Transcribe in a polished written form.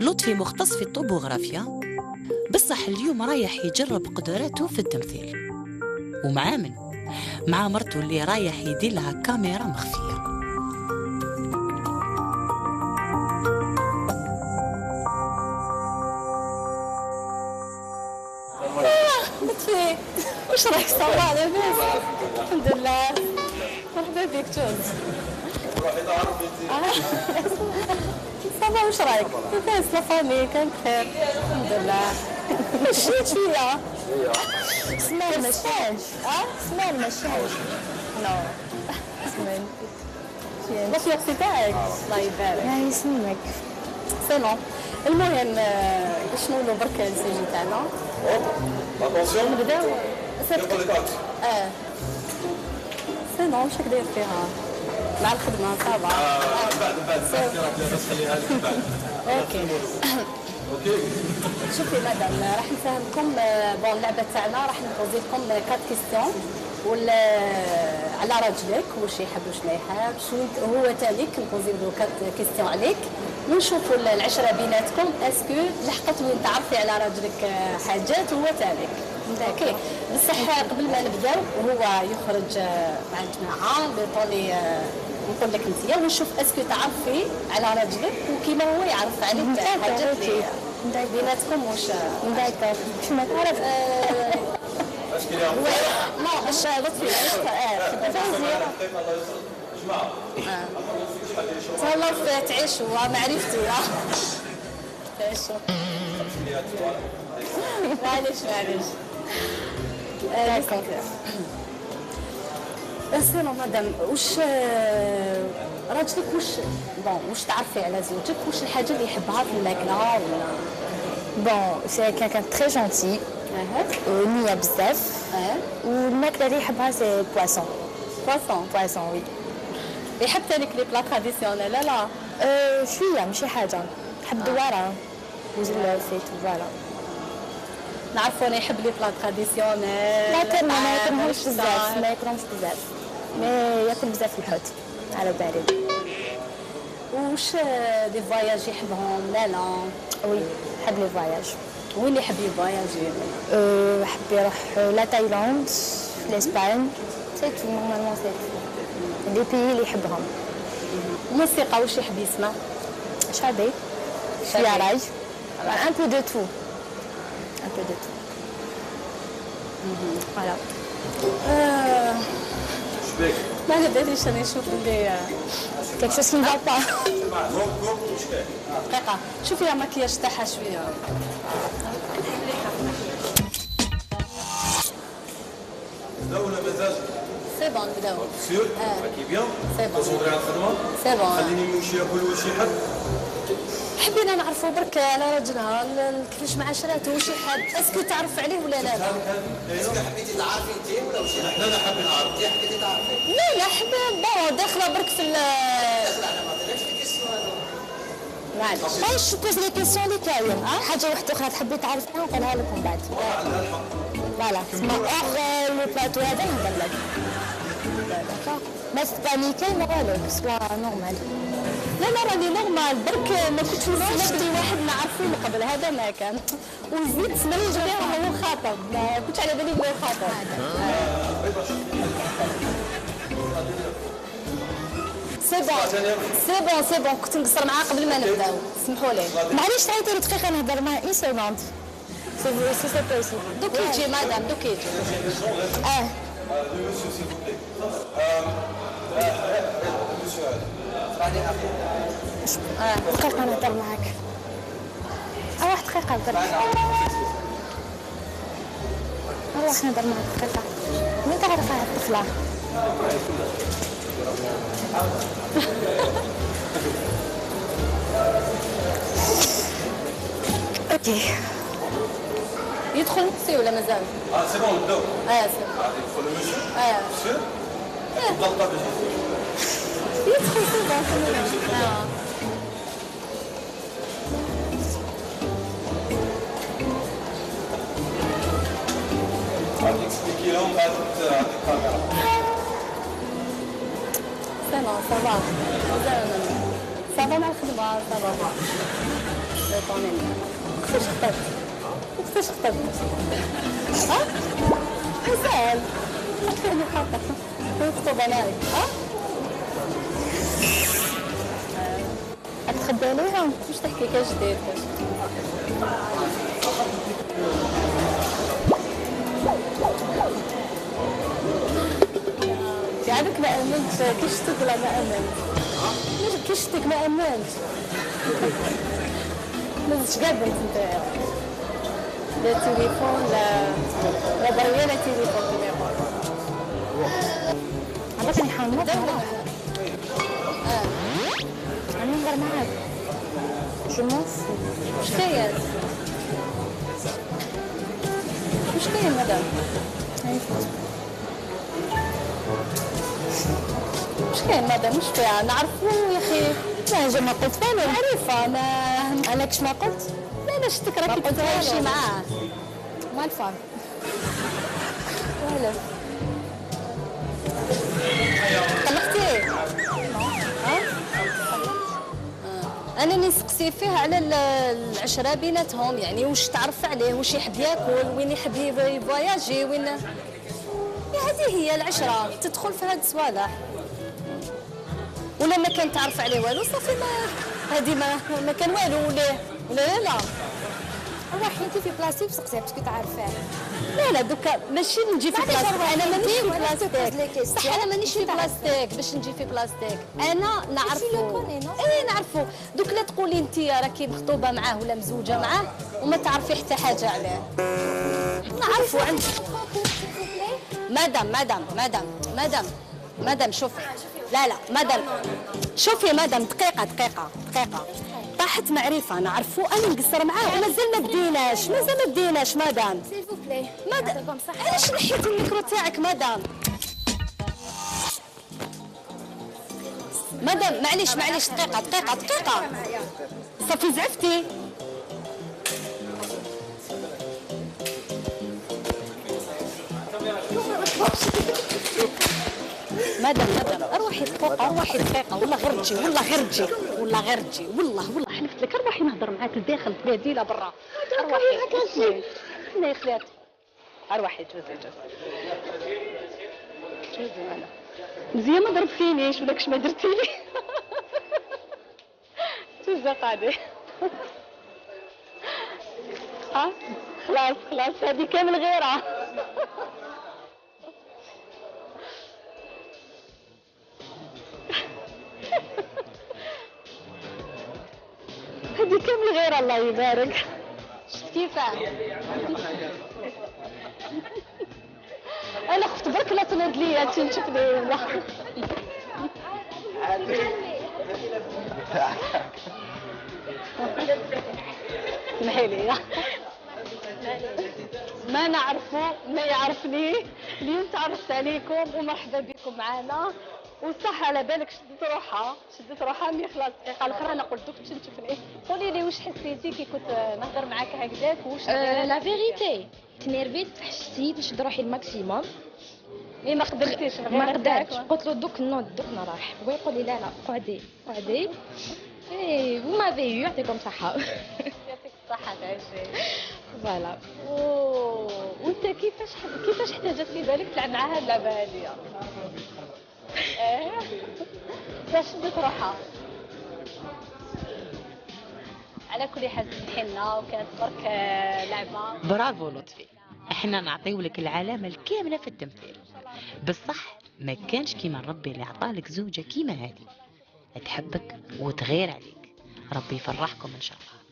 لطفي مختص في الطوبوغرافيا، بصح اليوم رايح يجرب قدراته في التمثيل. ومعاه من مع مرته اللي رايح يدير لها كاميرا مخفية. لطفي واش راك صافا لاباس؟ الحمد لله. مرحبا بك جوز. صافا واش راك؟ لاباس لا فامي كان بخير الحمد لله. مشيت شويه سمع المشاج. سمع المشاج نو سمع واش الوقت تاعك الله يبارك الله يسلمك. سي نون المهم شنو نقولوا برك السيجي تاعنا. اتونسيون نبداو يبقى لك اكت. سي نون واش راك داير فيها مع الخدمه صافا. بعد بس خليها لك بعد. اوكي شوفي مدام راح نفهمكم بون اللعبه تاعنا راح نبوزي لكم 4 كيستيون على راجلك واش يحب واش ما يحبش هو تاليك نبوزي له 4 كيستيون عليك ونشوفوا العشره بيناتكم اسكو لحقت وين تعرفي على راجلك حاجات هو تاليك. اوكي بصح قبل ما نبداو هو يخرج مع الجماعه بطولي نقول لك انت ونشوف اسكو تعرفي على راجلك وكيما هو يعرف عليك حاجات بيناتكم واش دايكور باش ما تعرف اش كاين ما باش لطفي تهلاو تعيشوا معرفتي تعيشوا معليش سيرو مدام واش راجلك واش تعرفي على زوجك واش الحاجه اللي يحبها في الماكله ولا بون سي كان تري جونتي نيه بزاف والماكله اللي يحبها سي بواسون وي. يحب تانيك لي بلا تراديسيونيل لا شويه ماشي حاجه نحب دواره وزل فيت فوالا. نعرفوا انا يحب لي بلا تراديسيونيل ما ياكلهمش بزاف مي ياكل بزاف الحوت على بالي. واش دي فواياج يحبهم لا وي يحب لي فواياج. وين يحب يفواياجي؟ يحب يروح لا تايلاند لاسبان سي تو نورمالمون سي لي بيي اللي يحبهم. الموسيقى واش يحب يسمع؟ شعبي شويه راي ان بو دو تو فوالا. ما هدريش انا نشوف اللي كيك شوز كي نفا با. دقيقه شوفي الماكياج تاعها شويه. نبداو ولا مازال؟ سي بون نبداو. سيور راكي بيان؟ سي بون كونسونطري على الخدمه؟ سي بون. خليني نمشي نقول واش يحب. حبينا نعرفوا برك على راجلها كيفاش معاشراته واش يحب اسكو تعرف عليه ولا لا؟ اسكو حبيتي تعرفي انت ولا واش حنا لا حابين نعرف. انت حبيتي تعرفي؟ لا حبيت بون داخله برك في معليش بوز لي كيسيون اللي كاين حاجه واحده اخرى تحبي تعرفيها نقولها لكم بعد. فوالا تسمى اخر لو بلاتو هذا نهضر لك ما تبانيكي ما والو سوا نورمال. لا راني نورمال برك ما كنتش سمعتي واحد نعرفو من قبل هذا ما كان وزيد سمعت بها هو خاطب ما كنتش على بالي بلي خاطب. سي بون كنت نقصر معاه قبل ما نبداو سمحوا لي. معليش تعيطي لي دقيقه نهضر معاه اون سكوند سي بوسيبل. دوك يجي مدام دوك يجي. دقيقه نهضر معاك واحد دقيقه برك نروح نهضر معاك دقيقه. وين تعرف هاد الطفله؟ اوكي يدخل نفسي ولا مازال؟ سي بون نبداو. سي يدخل المسيو. مسيو ضغطه باش يدخل سي بون. تكسبيكي لهم بعد تعطيك الكاميرا. سي نون صافا صافا مع الخدمه صافا. طونين كيفاش خطبت كيفاش خطبت ها سهل عطيني خاطر نخطب انايا ها تخبي عليها واش تحكي كجديد عندك ما امنتش كي شفتك ولا ما امنت كي شفتك ما امنتش ما زدتش قابلت انت لا تليفون لا بريا لا تليفون عندك نحمض انا نهضر معاك شموس واش كاين واش كاين مدام واش كاين مدام واش فيها نعرفو يا اخي لا ما قلت فانا عارفه انا كش ما قلت لا انا شفتك راكي تتعايشي معاه ما الفهم ولا طلقتيه انا نسقسي فيه على العشره بيناتهم يعني واش تعرف عليه واش يحب ياكل وين يحب يفواياجي وين هذه هي العشره تدخل في هاد الصوالح ولا ما كان تعرف عليه والو صافي ما هذه ما كان والو ولا لا روحي انت في بلاصتي وسقسي باسكو تعرفيه لا دوكا ماشي نجي في بلاصتك انا مانيش في بلاصتك صح انا مانيش في بلاصتك باش نجي في بلاصتك انا نعرفو نعرفو دوك لا تقولي انت راكي مخطوبه معاه ولا مزوجه معاه وما تعرفي حتى حاجه عليه نعرفو عند مدام شوفي لا مدام شوفي مدام دقيقه طاحت معرفه نعرفو انا نقصر معاه ومازال ما بديناش مدام سيلفو بلاي مدام علاش نحيتي الميكرو تاعك مدام معليش دقيقه صافي زعفتي مدام اروحي دقيقه والله غير تجي والله حلفت لك اروحي نهضر معاك لداخل بلادي لا برا اروحي لا يا خلاتي اروحي جوزي انا مزيان ما ضربتينيش ولا كش ما درتيلي جوزي قاعده خلاص هذه كامل غيرها هذه كامل غير الله يبارك شفت كيفاه انا خفت برك لا تنوض ليا تنشوفني والله سمحي لي ما نعرفو ما يعرفني اليوم تعرفت عليكم ومرحبا بكم معنا وصح على بالك شدت روحها مي خلاص الدقيقه الاخرى انا قلت لك تشوفني قولي لي واش حسيتي كي كنت نهضر معاك هكذاك واش لا فيغيتي تنرفيت حسيت نشد روحي الماكسيموم ما قدرتيش ما قدرتش قلت له دوك راح هو يقول لي لا قعدي اي وما في يعطيكم صحه يعطيك الصحه تعيشي فوالا وانت كيفاش احتاجت في بالك تلعب معها اللعبه هذه باش شدت روحها على كل حال حنا وكانت برك لعبه برافو لطفي احنا نعطيو لك العلامه الكامله في التمثيل بصح ما كانش كيما ربي اللي عطالك زوجه كيما هذه تحبك وتغير عليك ربي يفرحكم ان شاء الله